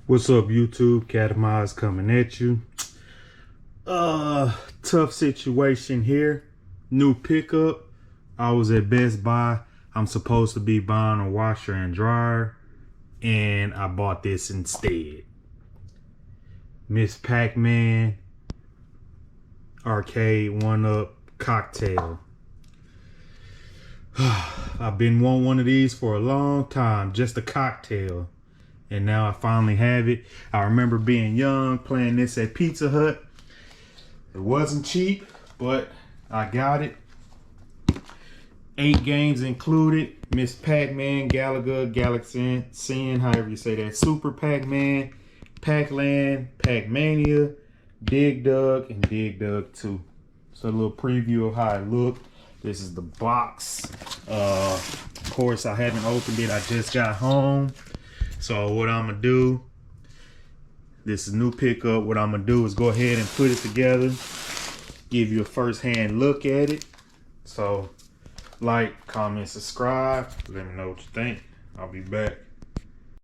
What's up, YouTube? Pcaman coming at you. Tough situation here. New pickup. I was at Best Buy. I'm supposed to be buying a washer and dryer, and I bought this instead. Miss Pcaman Arcade 1-Up cocktail. I've been wanting one of these for a long time, just a cocktail. And now I finally have it. I remember being young, playing this at Pizza Hut. It wasn't cheap, but I got it. 8 games included. Miss Pac-Man, Galaga, Galaxy, however you say that. Super Pac-Man, Pac-Land, Pac-Mania, Dig Dug, and Dig Dug 2. So a little preview of how it looked. This is the box. Of course, I haven't opened it. I just got home. So what I'm gonna do, this is new pickup. What I'm gonna do is go ahead and put it together, give you a first-hand look at it. So like, comment, subscribe. Let me know what you think. I'll be back.